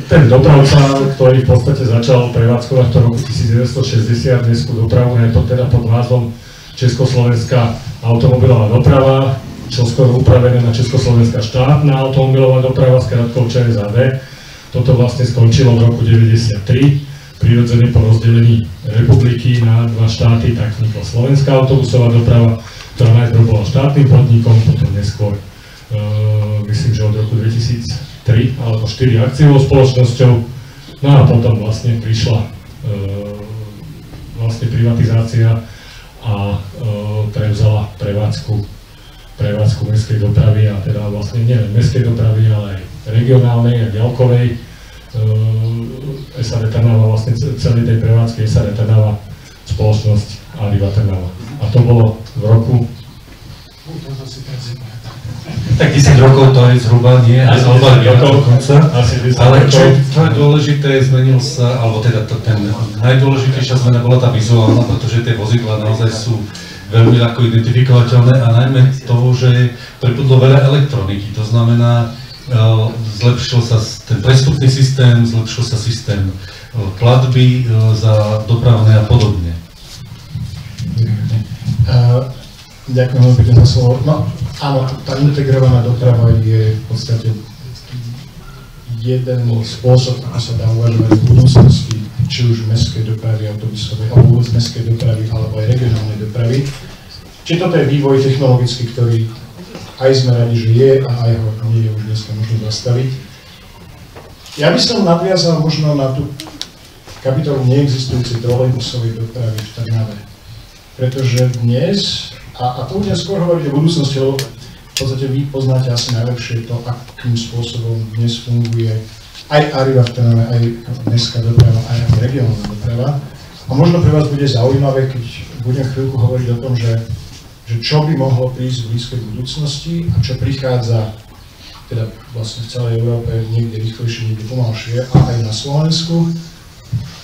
Ten dopravca, ktorý v podstate začal prevádzkovať v roku 1960 mestskú dopravu, je to teda pod názvom Československá automobilová doprava, čoskoro upravené na Československá štátna automobilová doprava s krátkou ČSAD. Toto vlastne skončilo v roku 1993. Prirodzene po rozdelení republiky na dva štáty, tak vznikla Slovenská autobusová doprava, ktorá najprv bola štátnym podnikom, potom neskôr, myslím, že od roku 2003 alebo 4 akciovou spoločnosťou. No a potom vlastne prišla vlastne privatizácia a prevzala prevádzku mestskej dopravy a teda vlastne nielen mestskej dopravy, ale aj regionálnej a ďalkovej. SAD Trnava, vlastne celej tej prevádzky SAD Trnava, spoločnosť Arriva Trnava. A to bolo v roku... Tak 10 rokov to je zhruba, nie? Aj zhruba dokonca. Ale čo je dôležité, zmenil sa, alebo teda ten najdôležitejšia zmena bola tá vizuálna, pretože tie vozidlá naozaj sú veľmi ľahko identifikovateľné a najmä to, že pribudlo veľa elektroniky. To znamená, zlepšil sa ten prestupný systém, zlepšil sa systém platby za dopravné a podobne. Ďakujem veľmi pekne za slovo. No áno, tá integrovaná doprava je v podstate jeden spôsob, ako sa dá uvažovať v budúcnosti, či už mestskej dopravy, autobusovej, alebo vôbec mestskej dopravy, alebo aj regionálnej dopravy. Či toto je vývoj technologický, ktorý aj sme radi, že je, a aj ho nie je už dneska možno zastaviť. Ja by som nadviazal možno na tú kapitolu neexistujúcej trolejbusovej dopravy v Trnave. Pretože dnes, a to budem skôr hovoriť o budúcnosti, lebo v podstate vy poznáte asi najlepšie to, akým spôsobom dnes funguje aj Arriva v Trnave, aj mestská doprava, aj regionálna doprava. A možno pre vás bude zaujímavé, keď budem chvíľku hovoriť o tom, že čo by mohlo prísť v blízkej budúcnosti a čo prichádza teda vlastne v celej Európe niekde rýchlejšie, niekde pomalšie a aj na Slovensku,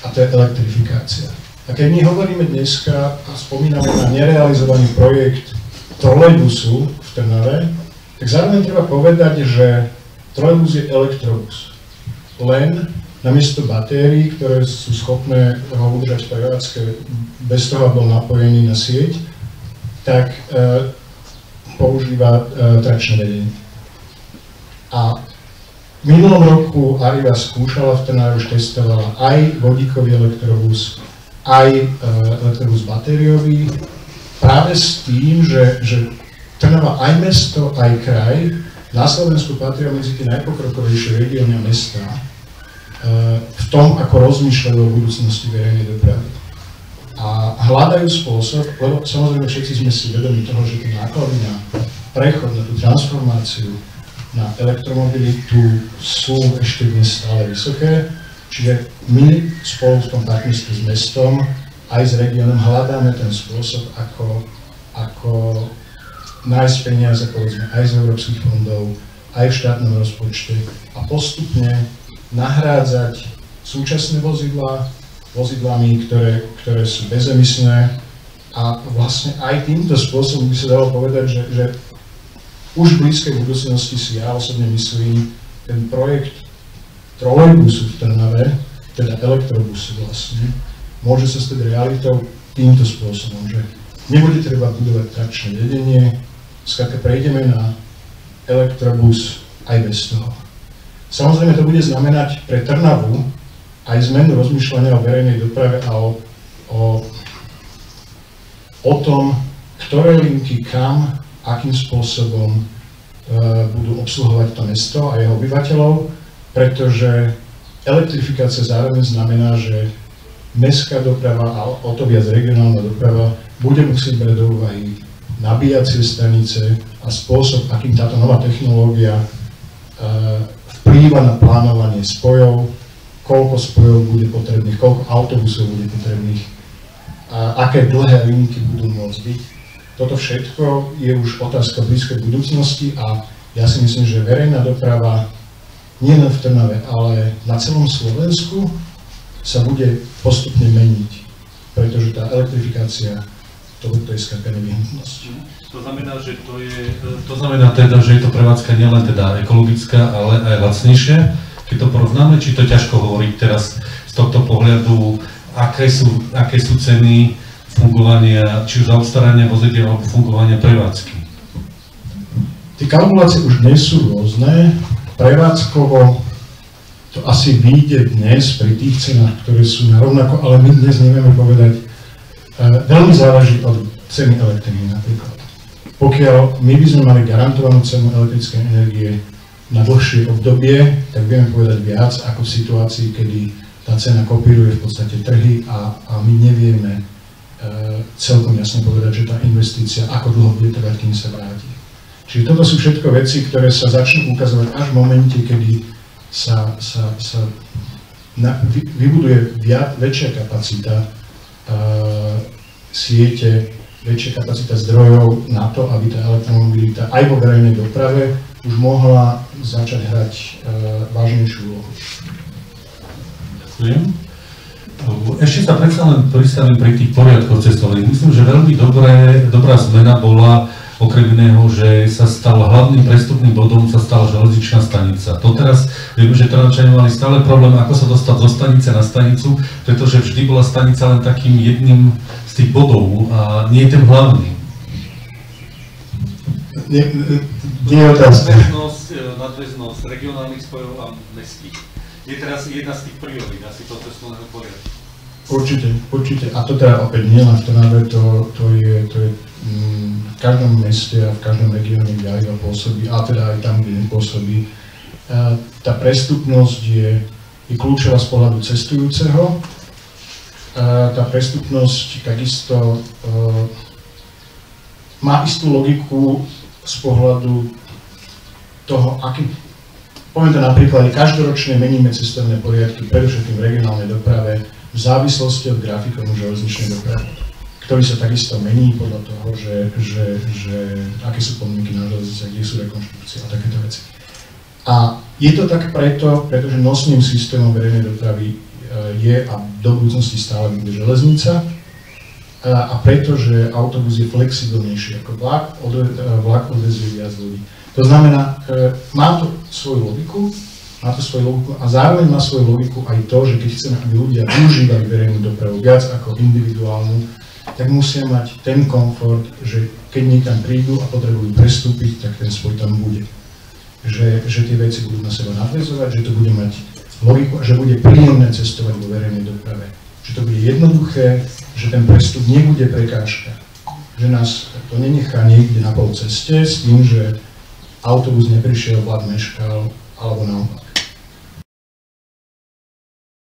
a to je elektrifikácia. A keď my hovoríme dneska a spomíname na nerealizovaný projekt trolejbusu v Trnave, tak zároveň treba povedať, že trolejbus je elektrobus. Len namiesto batérií, ktoré sú schopné ho udržať v prevádzke bez toho, aby bol napojený na sieť, tak používa trakčné vedenie. A v minulom roku Arriva skúšala v Trnave, už testovala aj vodíkový elektrobus, aj elektrobus batériový, práve s tým, že Trnava aj mesto, aj kraj na Slovensku patria medzi tie najpokrokovejšie regióny a mestá v tom, ako rozmýšľajú o budúcnosti verejnej dopravy. A hľadajú spôsob, lebo samozrejme všetci sme si vedomi toho, že tie náklady na prechod, na tú transformáciu, na elektromobilitu sú ešte dnes stále vysoké. Čiže my spolu v tom partnerstve s mestom aj s regiónom hľadáme ten spôsob, ako nájsť peniaze, povedzme, aj z európskych fondov, aj v štátnom rozpočte a postupne nahrádzať súčasné vozidlami, ktoré sú bezemisné, a vlastne aj týmto spôsobom by sa dalo povedať, že už v blízkej budúcnosti si ja osobne myslím, ten projekt trolejbusu v Trnave, teda elektrobusu vlastne, môže sa stať realitou týmto spôsobom, že nebude treba budovať trakčné vedenie, skrátka prejdeme na elektrobus aj bez toho. Samozrejme to bude znamenať pre Trnavu aj zmenu rozmýšľania o verejnej doprave a o tom, ktoré linky kam, akým spôsobom budú obsluhovať to mesto a jeho obyvateľov, pretože elektrifikácia zároveň znamená, že mestská doprava a o to viac regionálna doprava bude musieť brať do úvahy nabíjacie stanice a spôsob, akým táto nová technológia vplýva na plánovanie spojov, koľko spojov bude potrebných, koľko autobusov bude potrebných, aké dlhé linky budú môcť byť. Toto všetko je už otázka blízkej budúcnosti a ja si myslím, že verejná doprava nielen v Trnave, ale na celom Slovensku sa bude postupne meniť, pretože tá elektrifikácia to je skrátka nevyhnutnosť. To znamená, že to znamená teda, že je to prevádzka nielen teda ekologická, ale aj lacnejšia. Keď to porovnáme, či to ťažko hovoriť teraz z tohto pohľadu, aké sú ceny fungovania, či už za obstarania vozidiel alebo fungovania prevádzky? Tie kalkulácie už dnes sú rôzne. Prevádzkovo to asi vyjde dnes pri tých cenách, ktoré sú na rovnako, ale my dnes nevieme povedať. Veľmi záleží od ceny elektriny napríklad. Pokiaľ my by sme mali garantovanú cenu elektrickej energie na dlhšie obdobie, tak vieme povedať viac ako v situácii, kedy tá cena kopíruje v podstate trhy a my nevieme celkom jasne povedať, že tá investícia ako dlho bude trvať, kým sa vráti. Čiže toto sú všetko veci, ktoré sa začnú ukazovať až v momente, kedy sa vybuduje väčšia kapacita siete, väčšia kapacita zdrojov na to, aby tá elektromobilita aj vo verejnej doprave už mohla začať hrať vážnejšiu úlohu. Ďakujem. Ešte sa predsa len pristavím pri tých poriadkoch cestovných. Myslím, že veľmi dobrá zmena bola, okrem iného, že sa stal hlavným prestupným bodom, sa stala železničná stanica. To teraz vieme, že Trnavčania mali stále problém, ako sa dostať zo stanice na stanicu, pretože vždy bola stanica len takým jedným z tých bodov a nie je ten hlavný. Nie je otázka. Nadväznosť regionálnych spojov a mestských. Je teraz jedna z tých priorít asi to cestovného poriadku. Určite. A to teda opäť nie len v Trnave, to je v každom meste a v každom regióne, kde AIVA pôsobí, a teda aj tam, kde nepôsobí. Tá prestupnosť je kľúčová z pohľadu cestujúceho. Tá prestupnosť takisto má istú logiku z pohľadu toho, aký... Poviem to napríklad, každoročne meníme cestovné poriadky, predovšetkým v regionálnej doprave, v závislosti od grafikomu železničnej dopravy, ktorý sa takisto mení podľa toho, že aké sú podmienky na železnici, kde sú rekonštrukcie a takéto veci. A je to tak pretože nosným systémom verejnej dopravy je a do budúcnosti stále bude železnica a pretože autobus je flexibilnejší ako vlak odvezie viac ľudí. To znamená, má to svoju logiku a zároveň má svoju logiku aj to, že keď chceme, aby ľudia využívali verejnú dopravu viac ako individuálnu, tak musia mať ten komfort, že keď niekam prídu a potrebujú prestúpiť, tak ten spoj tam bude. Že tie veci budú na seba nadväzovať, že to bude mať logiku a že bude príjemné cestovať vo verejnej doprave. Že to bude jednoduché, že ten prestup nebude prekážka. Že nás to nenechá niekde na pol ceste s tým, že autobus neprišiel, vlak meškal, alebo naopak.